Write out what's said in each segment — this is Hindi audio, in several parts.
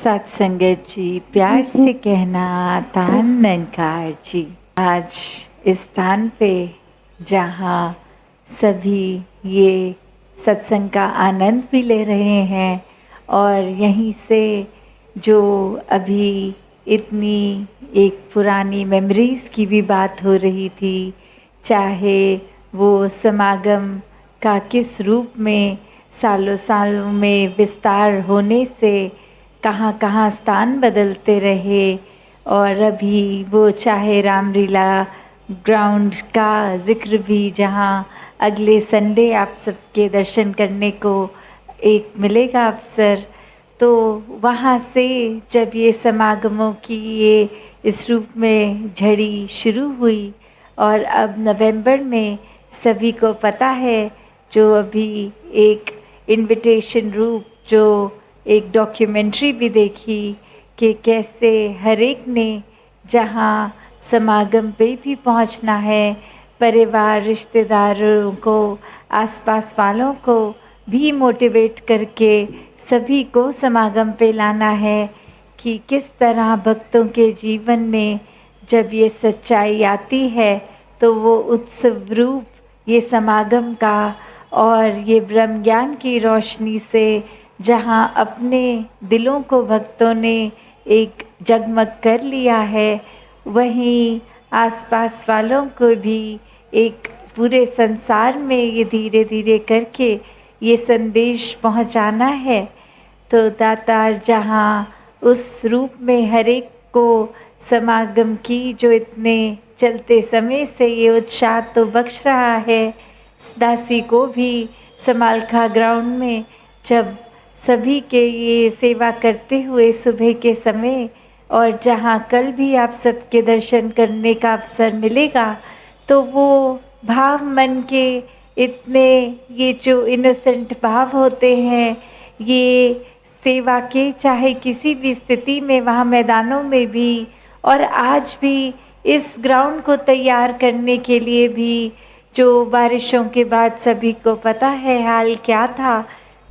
सत्संगत जी, प्यार से कहना तान नंकार जी। आज इस स्थान पे जहाँ सभी ये सत्संग का आनंद भी ले रहे हैं और यहीं से जो अभी इतनी एक पुरानी मेमोरीज़ की भी बात हो रही थी, चाहे वो समागम का किस रूप में सालों सालों में विस्तार होने से कहाँ कहाँ स्थान बदलते रहे, और अभी वो चाहे रामलीला ग्राउंड का जिक्र भी जहाँ अगले संडे आप सबके दर्शन करने को एक मिलेगा अवसर, तो वहाँ से जब ये समागमों की ये इस रूप में झड़ी शुरू हुई और अब नवंबर में सभी को पता है जो अभी एक इनविटेशन रूप जो एक डॉक्यूमेंट्री भी देखी कि कैसे हर एक ने जहाँ समागम पे भी पहुँचना है, परिवार रिश्तेदारों को आसपास वालों को भी मोटिवेट करके सभी को समागम पे लाना है कि किस तरह भक्तों के जीवन में जब ये सच्चाई आती है तो वो उत्सव रूप ये समागम का और ये ब्रह्म ज्ञान की रोशनी से जहाँ अपने दिलों को भक्तों ने एक जगमग कर लिया है, वहीं आसपास वालों को भी एक पूरे संसार में ये धीरे धीरे करके ये संदेश पहुँचाना है। तो दातार जहाँ उस रूप में हर एक को समागम की जो इतने चलते समय से ये उत्साह तो बख्श रहा है, दासी को भी समालखा ग्राउंड में जब सभी के ये सेवा करते हुए सुबह के समय और जहाँ कल भी आप सबके दर्शन करने का अवसर मिलेगा, तो वो भाव मन के इतने ये जो इनोसेंट भाव होते हैं, ये सेवा के चाहे किसी भी स्थिति में वहाँ मैदानों में भी और आज भी इस ग्राउंड को तैयार करने के लिए भी जो बारिशों के बाद सभी को पता है हाल क्या था,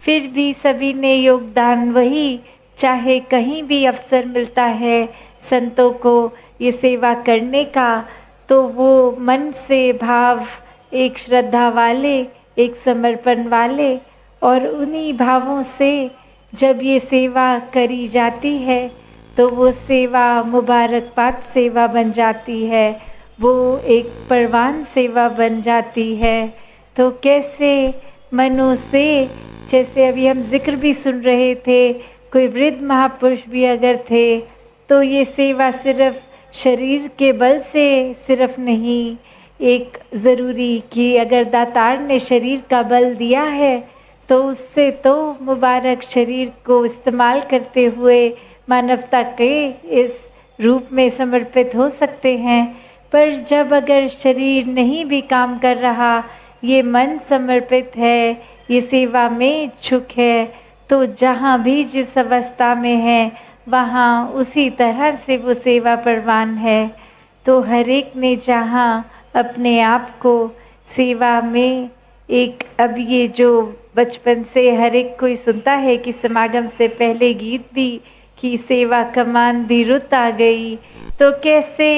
फिर भी सभी ने योगदान वही, चाहे कहीं भी अवसर मिलता है संतों को ये सेवा करने का, तो वो मन से भाव एक श्रद्धा वाले, एक समर्पण वाले, और उन्हीं भावों से जब ये सेवा करी जाती है तो वो सेवा मुबारकबाद सेवा बन जाती है, वो एक परवान सेवा बन जाती है। तो कैसे मनु से, जैसे अभी हम जिक्र भी सुन रहे थे, कोई वृद्ध महापुरुष भी अगर थे तो ये सेवा सिर्फ शरीर के बल से सिर्फ नहीं, एक ज़रूरी कि अगर दातार ने शरीर का बल दिया है तो उससे तो मुबारक शरीर को इस्तेमाल करते हुए मानवता के इस रूप में समर्पित हो सकते हैं। पर जब अगर शरीर नहीं भी काम कर रहा, ये मन समर्पित है, ये सेवा में इच्छुक है, तो जहाँ भी जिस अवस्था में है वहाँ उसी तरह से वो सेवा परवान है। तो हर एक ने जहाँ अपने आप को सेवा में एक, अब ये जो बचपन से हर एक कोई सुनता है कि समागम से पहले गीत भी कि सेवा कमान दी रुत आ गई, तो कैसे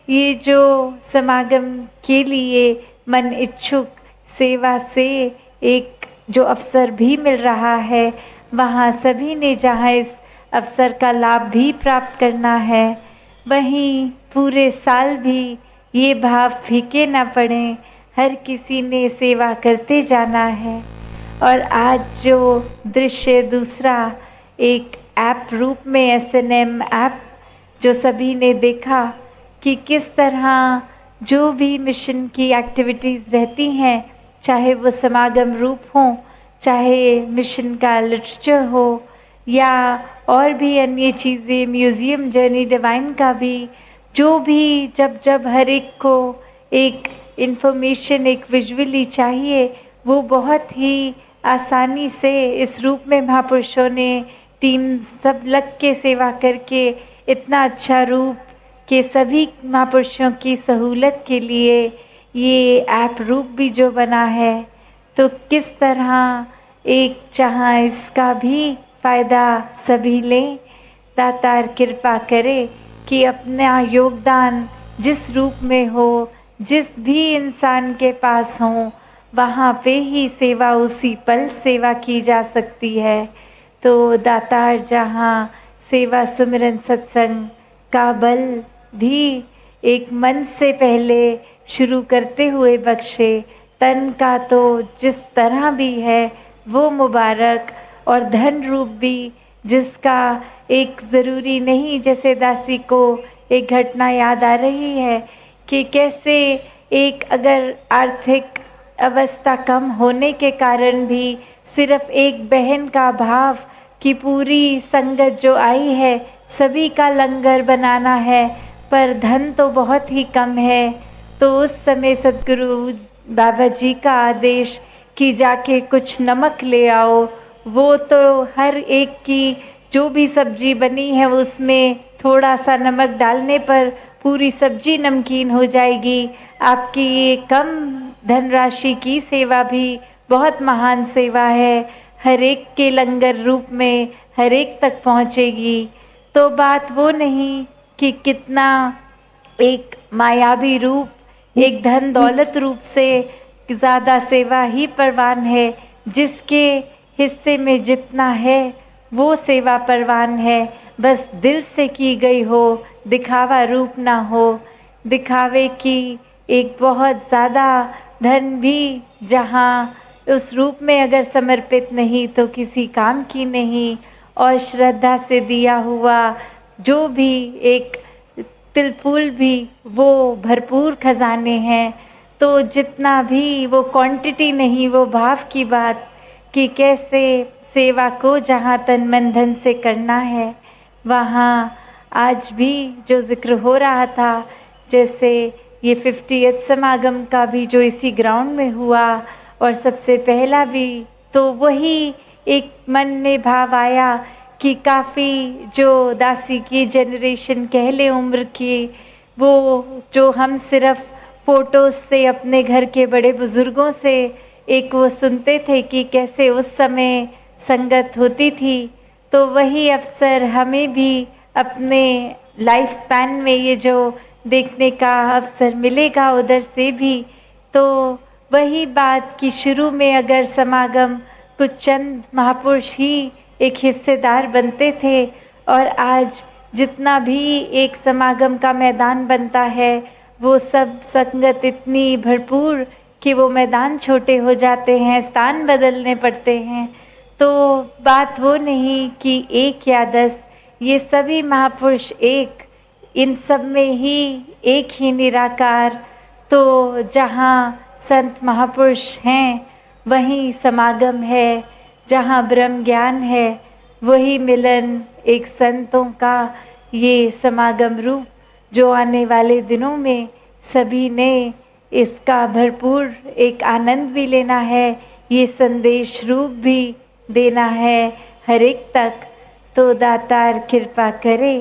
ये जो समागम के लिए मन इच्छुक सेवा से एक जो अवसर भी मिल रहा है, वहाँ सभी ने जहाँ इस अवसर का लाभ भी प्राप्त करना है, वहीं पूरे साल भी ये भाव फीके ना पड़े, हर किसी ने सेवा करते जाना है। और आज जो दृश्य दूसरा एक ऐप रूप में SNM ऐप जो सभी ने देखा कि किस तरह जो भी मिशन की एक्टिविटीज़ रहती हैं, चाहे वो समागम रूप हो, चाहे मिशन का लिटरेचर हो या और भी अन्य चीज़ें, म्यूज़ियम जर्नी डिवाइन का भी, जो भी जब जब हर एक को एक इन्फॉर्मेशन एक विजुअली चाहिए, वो बहुत ही आसानी से इस रूप में महापुरुषों ने टीम सब लग के सेवा करके इतना अच्छा रूप के सभी महापुरुषों की सहूलत के लिए ये ऐप रूप भी जो बना है, तो किस तरह एक जहाँ इसका भी फ़ायदा सभी लें, दातार कृपा करे कि अपना योगदान जिस रूप में हो, जिस भी इंसान के पास हो, वहाँ पे ही सेवा, उसी पल सेवा की जा सकती है। तो दातार जहाँ सेवा सुमिरन सत्संग का बल भी एक मन से पहले शुरू करते हुए बख्शे, तन का तो जिस तरह भी है वो मुबारक, और धन रूप भी जिसका एक ज़रूरी नहीं। जैसे दासी को एक घटना याद आ रही है कि कैसे एक अगर आर्थिक अवस्था कम होने के कारण भी सिर्फ एक बहन का भाव कि पूरी संगत जो आई है सभी का लंगर बनाना है, पर धन तो बहुत ही कम है। तो उस समय सदगुरु बाबा जी का आदेश कि जाके कुछ नमक ले आओ, वो तो हर एक की जो भी सब्जी बनी है उसमें थोड़ा सा नमक डालने पर पूरी सब्जी नमकीन हो जाएगी। आपकी ये कम धनराशि की सेवा भी बहुत महान सेवा है, हर एक के लंगर रूप में हर एक तक पहुँचेगी। तो बात वो नहीं कि कितना एक मायावी रूप, एक धन दौलत रूप से ज़्यादा सेवा ही परवान है। जिसके हिस्से में जितना है वो सेवा परवान है, बस दिल से की गई हो, दिखावा रूप ना हो। दिखावे की एक बहुत ज़्यादा धन भी जहाँ उस रूप में अगर समर्पित नहीं तो किसी काम की नहीं। और श्रद्धा से दिया हुआ जो भी एक तिलफूल भी वो भरपूर खजाने हैं। तो जितना भी वो क्वांटिटी नहीं, वो भाव की बात कि कैसे सेवा को जहाँ तन मन धन से करना है। वहाँ आज भी जो जिक्र हो रहा था, जैसे ये 50th समागम का भी जो इसी ग्राउंड में हुआ, और सबसे पहला भी तो वही एक मन में भाव आया कि काफ़ी जो दासी की जनरेशन कह ले उम्र की, वो जो हम सिर्फ फ़ोटोज़ से अपने घर के बड़े बुज़ुर्गों से एक वो सुनते थे कि कैसे उस समय संगत होती थी, तो वही अवसर हमें भी अपने लाइफ स्पैन में ये जो देखने का अवसर मिलेगा उधर से भी। तो वही बात कि शुरू में अगर समागम कुछ चंद महापुरुष ही एक हिस्सेदार बनते थे, और आज जितना भी एक समागम का मैदान बनता है वो सब संगत इतनी भरपूर कि वो मैदान छोटे हो जाते हैं, स्थान बदलने पड़ते हैं। तो बात वो नहीं कि 1 या 10, ये सभी महापुरुष एक, इन सब में ही एक ही निराकार। तो जहाँ संत महापुरुष हैं वहीं समागम है, जहाँ ब्रह्म ज्ञान है वही मिलन एक संतों का ये समागम रूप, जो आने वाले दिनों में सभी ने इसका भरपूर एक आनंद भी लेना है, ये संदेश रूप भी देना है हर एक तक। तो दातार कृपा करे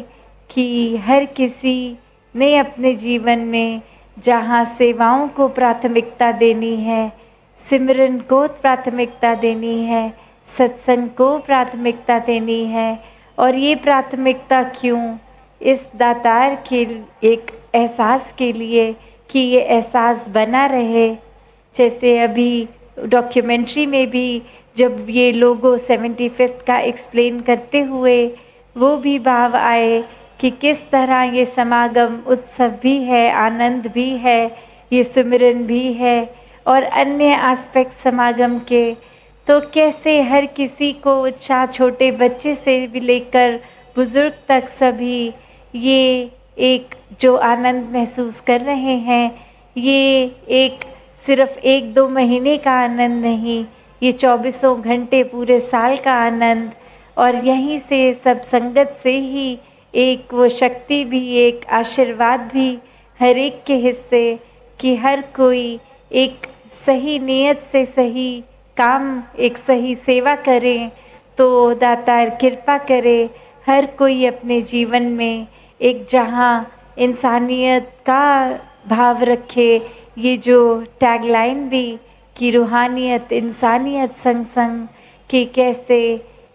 कि हर किसी ने अपने जीवन में जहाँ सेवाओं को प्राथमिकता देनी है, सिमरन को प्राथमिकता देनी है, सत्संग को प्राथमिकता देनी है। और ये प्राथमिकता क्यों? इस दातार के एक एहसास के लिए कि ये एहसास बना रहे। जैसे अभी डॉक्यूमेंट्री में भी जब ये लोगो 75th का एक्सप्लेन करते हुए वो भी भाव आए कि किस तरह ये समागम उत्सव भी है, आनंद भी है, ये सुमिरन भी है और अन्य एस्पेक्ट समागम के। तो कैसे हर किसी को उत्साह, छोटे बच्चे से भी लेकर बुज़ुर्ग तक सभी ये एक जो आनंद महसूस कर रहे हैं, ये एक सिर्फ 1-2 महीने का आनंद नहीं, ये 24 घंटे पूरे साल का आनंद। और यहीं से सब संगत से ही एक वो शक्ति भी, एक आशीर्वाद भी हर एक के हिस्से कि हर कोई एक सही नियत से सही काम, एक सही सेवा करें। तो दातार कृपा करे हर कोई अपने जीवन में एक जहाँ इंसानियत का भाव रखे। ये जो टैगलाइन भी कि रूहानियत इंसानियत संग संग, कि कैसे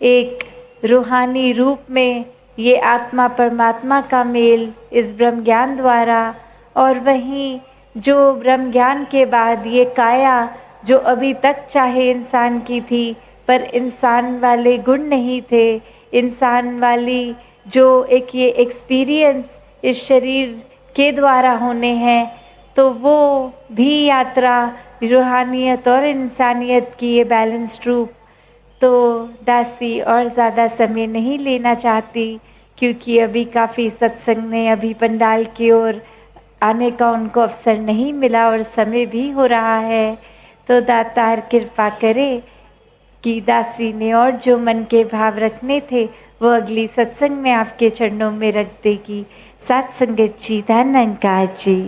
एक रूहानी रूप में ये आत्मा परमात्मा का मेल इस ब्रह्म ज्ञान द्वारा, और वहीं जो ब्रह्म ज्ञान के बाद ये काया जो अभी तक चाहे इंसान की थी पर इंसान वाले गुण नहीं थे, इंसान वाली जो एक ये एक्सपीरियंस इस शरीर के द्वारा होने हैं, तो वो भी यात्रा रूहानियत और इंसानियत की ये बैलेंस रूप। तो दासी और ज़्यादा समय नहीं लेना चाहती क्योंकि अभी काफ़ी सत्संग ने अभी पंडाल की ओर आने का उनको अवसर नहीं मिला और समय भी हो रहा है। तो दातार कृपा करे कि दासी ने और जो मन के भाव रखने थे वो अगली सत्संग में आपके चरणों में रख देगी। सात संगत जी, धन निरंकार जी।